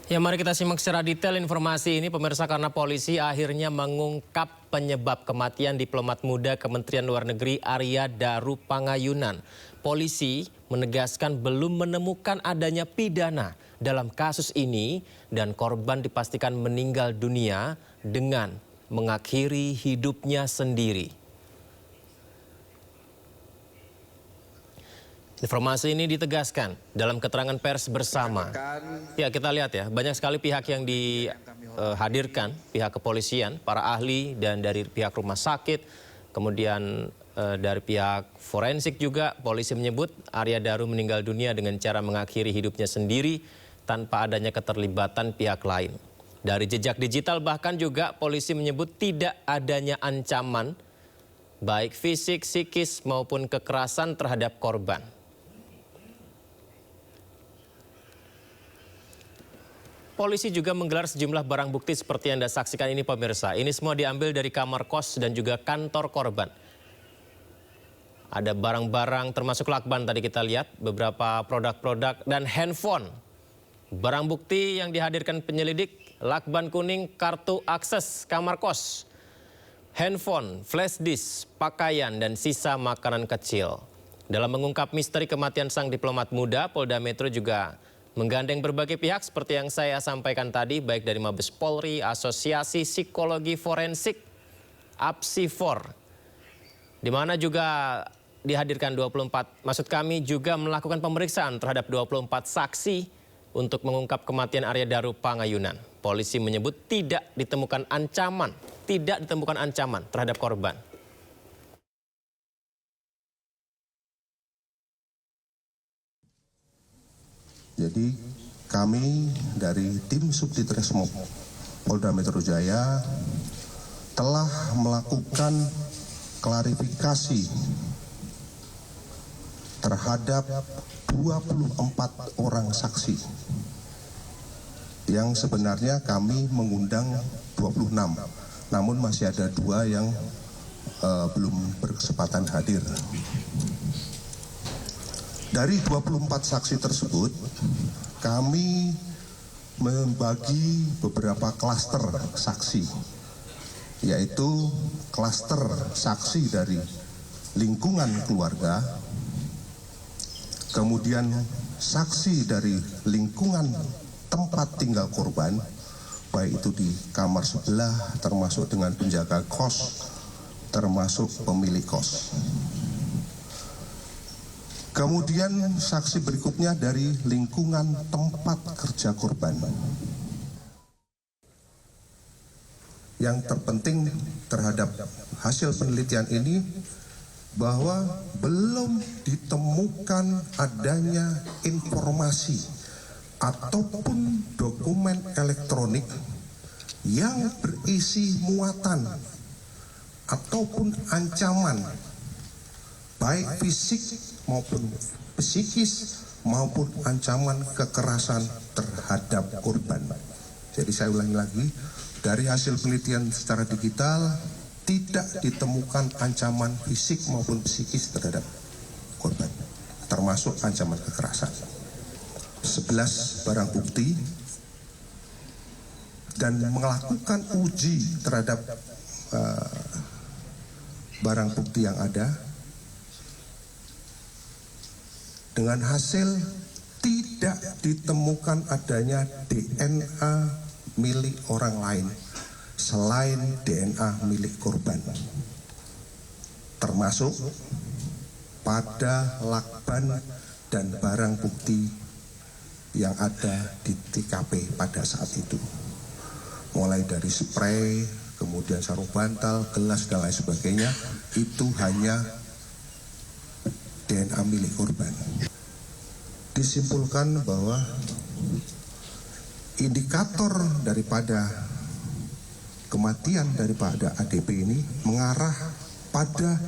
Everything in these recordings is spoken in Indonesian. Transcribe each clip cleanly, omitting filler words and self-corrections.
Ya, mari kita simak secara detail informasi ini pemirsa, karena polisi akhirnya mengungkap penyebab kematian diplomat muda Kementerian Luar Negeri Arya Daru Pangayunan. Polisi menegaskan belum menemukan adanya pidana dalam kasus ini dan korban dipastikan meninggal dunia dengan mengakhiri hidupnya sendiri. Informasi ini ditegaskan dalam keterangan pers bersama. Ya, kita lihat ya, banyak sekali pihak yang dihadirkan, pihak kepolisian, para ahli dan dari pihak rumah sakit, kemudian dari pihak forensik juga. Polisi menyebut Arya Daru meninggal dunia dengan cara mengakhiri hidupnya sendiri tanpa adanya keterlibatan pihak lain. Dari jejak digital bahkan juga polisi menyebut tidak adanya ancaman baik fisik, psikis maupun kekerasan terhadap korban. Polisi juga menggelar sejumlah barang bukti seperti yang Anda saksikan ini pemirsa. Ini semua diambil dari kamar kos dan juga kantor korban. Ada barang-barang termasuk lakban tadi kita lihat, beberapa produk-produk dan handphone. Barang bukti yang dihadirkan penyelidik, lakban kuning, kartu akses kamar kos, handphone, flash disk, pakaian dan sisa makanan kecil. Dalam mengungkap misteri kematian sang diplomat muda, Polda Metro juga menggandeng berbagai pihak seperti yang saya sampaikan tadi, baik dari Mabes Polri, Asosiasi Psikologi Forensik, APSIFOR, di mana juga dihadirkan 24, maksud kami juga melakukan pemeriksaan terhadap 24 saksi untuk mengungkap kematian Arya Daru Pangayunan. Polisi menyebut tidak ditemukan ancaman terhadap korban. Jadi kami dari tim Subditreskrimum Polda Metro Jaya telah melakukan klarifikasi terhadap 24 orang saksi yang sebenarnya kami mengundang 26, namun masih ada 2 yang belum berkesempatan hadir. Dari 24 saksi tersebut, kami membagi beberapa klaster saksi, yaitu klaster saksi dari lingkungan keluarga, kemudian saksi dari lingkungan tempat tinggal korban, baik itu di kamar sebelah, termasuk dengan penjaga kos, termasuk pemilik kos. Kemudian saksi berikutnya dari lingkungan tempat kerja korban. Yang terpenting terhadap hasil penelitian ini bahwa belum ditemukan adanya informasi ataupun dokumen elektronik yang berisi muatan ataupun ancaman baik fisik maupun psikis maupun ancaman kekerasan terhadap korban. Jadi saya ulangi lagi, dari hasil penelitian secara digital tidak ditemukan ancaman fisik maupun psikis terhadap korban, termasuk ancaman kekerasan. 11 barang bukti dan melakukan uji terhadap barang bukti yang ada. Dengan hasil tidak ditemukan adanya DNA milik orang lain selain DNA milik korban, termasuk pada lakban dan barang bukti yang ada di TKP pada saat itu, mulai dari spray, kemudian sarung bantal, gelas dan lain sebagainya, itu hanya DNA milik korban. Disimpulkan bahwa indikator daripada kematian daripada ADP ini mengarah pada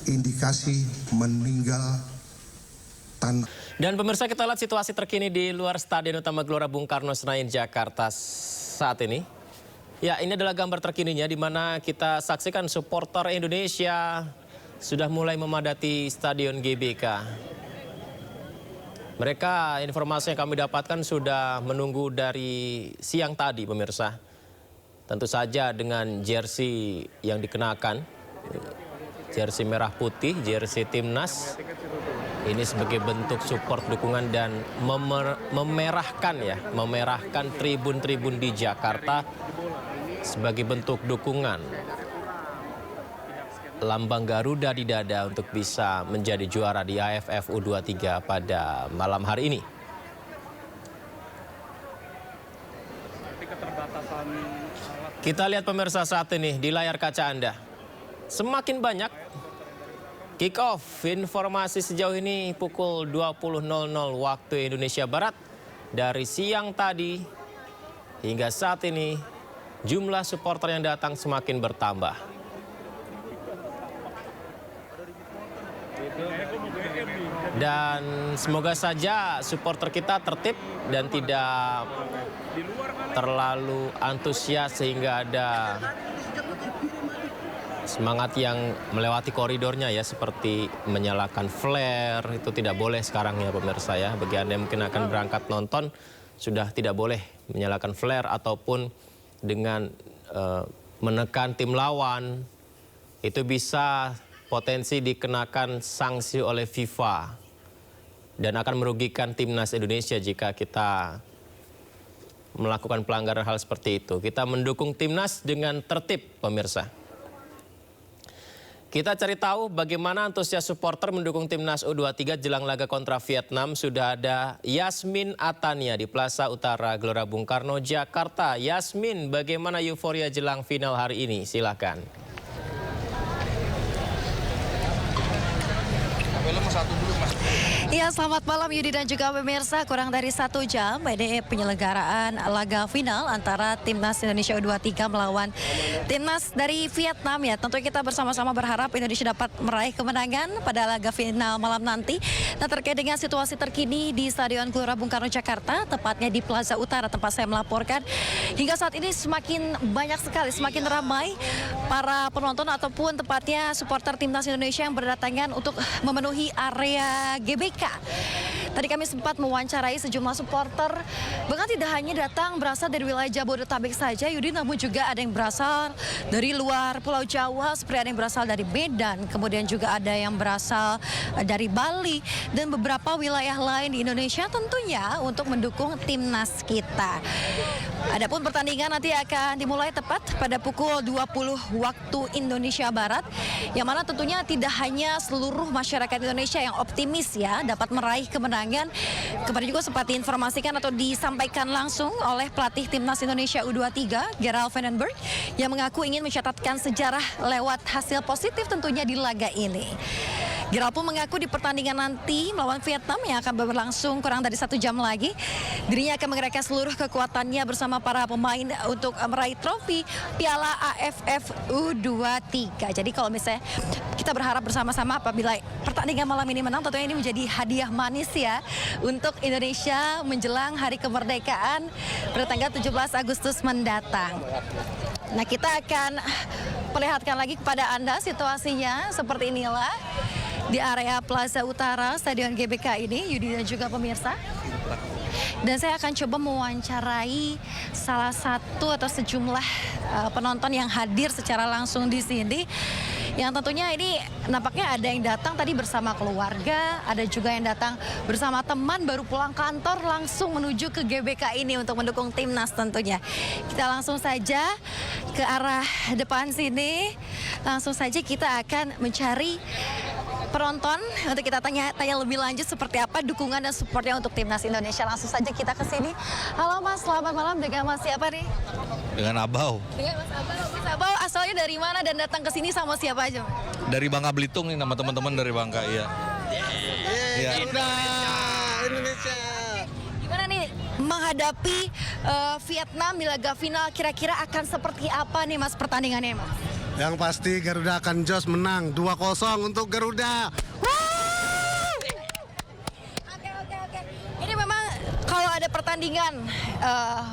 indikasi meninggal tanpa. Dan pemirsa, kita lihat situasi terkini di luar Stadion Utama Gelora Bung Karno Senayan Jakarta saat ini. Ya, ini adalah gambar terkininya di mana kita saksikan supporter Indonesia sudah mulai memadati Stadion GBK. Mereka, informasi yang kami dapatkan sudah menunggu dari siang tadi pemirsa. Tentu saja dengan jersey yang dikenakan, jersey merah putih, jersey timnas. Ini sebagai bentuk support dukungan dan memerahkan tribun-tribun di Jakarta sebagai bentuk dukungan. Lambang Garuda di dada untuk bisa menjadi juara di AFF U23 pada malam hari ini. Kita lihat pemirsa saat ini di layar kaca Anda. Semakin banyak kick off. Informasi sejauh ini pukul 20.00 waktu Indonesia Barat. Dari siang tadi hingga saat ini jumlah supporter yang datang semakin bertambah. Dan semoga saja supporter kita tertib dan tidak terlalu antusias sehingga ada semangat yang melewati koridornya ya, seperti menyalakan flare. Itu tidak boleh sekarang ya pemirsa ya. Bagi Anda yang mungkin akan berangkat nonton, sudah tidak boleh menyalakan flare ataupun dengan menekan tim lawan. Itu bisa potensi dikenakan sanksi oleh FIFA dan akan merugikan timnas Indonesia jika kita melakukan pelanggaran hal seperti itu. Kita mendukung timnas dengan tertib pemirsa. Kita cari tahu bagaimana antusias supporter mendukung timnas U23 jelang laga kontra Vietnam. Sudah ada Yasmin Atania di Plaza Utara Gelora Bung Karno, Jakarta. Yasmin, bagaimana euforia jelang final hari ini? Silakan. Iya, selamat malam Yudi dan juga pemirsa. Kurang dari 1 jam ini penyelenggaraan laga final antara Timnas Indonesia U23 melawan Timnas dari Vietnam ya. Tentu kita bersama-sama berharap Indonesia dapat meraih kemenangan pada laga final malam nanti. Nah, terkait dengan situasi terkini di Stadion Gelora Bung Karno Jakarta, tepatnya di Plaza Utara tempat saya melaporkan, hingga saat ini semakin banyak sekali, semakin ramai para penonton ataupun tepatnya supporter Timnas Indonesia yang berdatangan untuk memenuhi area GBK. Tadi kami sempat mewawancarai sejumlah supporter, bahkan tidak hanya datang berasal dari wilayah Jabodetabek saja, Yudi, namun juga ada yang berasal dari luar Pulau Jawa, seperti ada yang berasal dari Medan, kemudian juga ada yang berasal dari Bali, dan beberapa wilayah lain di Indonesia tentunya untuk mendukung timnas kita. Adapun pertandingan nanti akan dimulai tepat pada pukul 20 waktu Indonesia Barat, yang mana tentunya tidak hanya seluruh masyarakat Indonesia yang optimis ya dapat meraih kemenangan. Kemarin juga sempat diinformasikan atau disampaikan langsung oleh pelatih Timnas Indonesia U23 Gerald Vandenberg yang mengaku ingin mencatatkan sejarah lewat hasil positif tentunya di laga ini. Gerald pun mengaku di pertandingan nanti melawan Vietnam yang akan berlangsung kurang dari 1 jam lagi, dirinya akan mengerahkan seluruh kekuatannya bersama para pemain untuk meraih trofi Piala AFF U23. Jadi kalau misalnya kita berharap bersama-sama apabila pertandingan malam ini menang, tentunya ini menjadi hadiah manis ya untuk Indonesia menjelang hari kemerdekaan pada tanggal 17 Agustus mendatang. Nah, kita akan perlihatkan lagi kepada Anda situasinya seperti inilah di area Plaza Utara Stadion GBK ini, Yudi dan juga pemirsa. Dan saya akan coba mewawancarai salah satu atau sejumlah penonton yang hadir secara langsung di sini. Yang tentunya ini nampaknya ada yang datang tadi bersama keluarga, ada juga yang datang bersama teman baru pulang kantor langsung menuju ke GBK ini untuk mendukung timnas tentunya. Kita langsung saja ke arah depan sini. Langsung saja kita akan mencari penonton untuk kita tanya lebih lanjut seperti apa dukungan dan supportnya untuk timnas Indonesia. Langsung saja kita ke sini. Halo Mas, selamat malam. Dengan Mas siapa nih? Dengan Abau. Dengan Mas Abau. Mas Abau asalnya dari mana dan datang ke sini sama siapa aja? Dari Bangka Belitung nih, nama teman-teman dari Bangka, iya. Iya. Indonesia. Gimana nih menghadapi Vietnam di laga final, kira-kira akan seperti apa nih Mas pertandingannya Mas? Yang pasti Garuda akan jos menang 2-0 untuk Garuda. Oke. Ini memang kalau ada pertandingan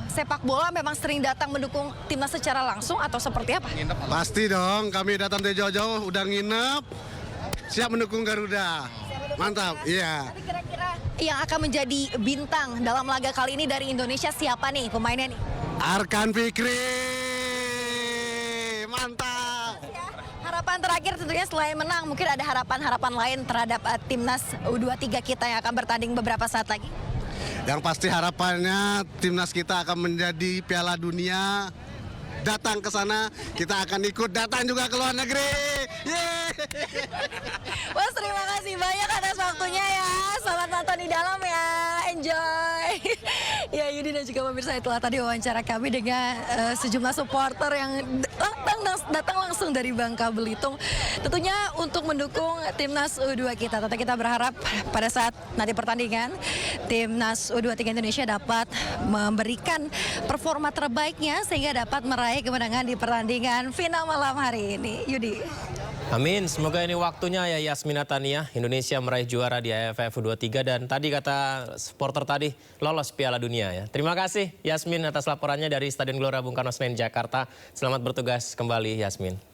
sepak bola memang sering datang mendukung timnas secara langsung atau seperti apa? Pasti dong, kami datang dari jauh-jauh udah nginep, siap mendukung Garuda. Mantap, iya. Tapi kira-kira yang akan menjadi bintang dalam laga kali ini dari Indonesia siapa nih pemainnya nih? Arkan Fikri. Mantap. Harapan terakhir tentunya selain menang, mungkin ada harapan-harapan lain terhadap timnas U23 kita yang akan bertanding beberapa saat lagi. Yang pasti harapannya timnas kita akan menjadi Piala Dunia. Datang ke sana, kita akan ikut datang juga ke luar negeri. Yeay. Mas, terima kasih banyak atas waktunya ya. Selamat nonton di dalam ya. Enjoy. Ya, Yudi dan juga pemirsa, itulah tadi wawancara kami dengan sejumlah supporter yang datang langsung dari Bangka Belitung. Tentunya untuk mendukung timnas U2 kita. Tentu kita berharap pada saat nanti pertandingan timnas U23 Indonesia dapat memberikan performa terbaiknya sehingga dapat meraih kemenangan di pertandingan final malam hari ini. Yudi. Amin, semoga ini waktunya ya Yasmina Tania, Indonesia meraih juara di AFF U23 dan tadi kata supporter tadi lolos Piala Dunia ya. Terima kasih Yasmin atas laporannya dari Stadion Gelora Bung Karno Senen Jakarta. Selamat bertugas kembali Yasmin.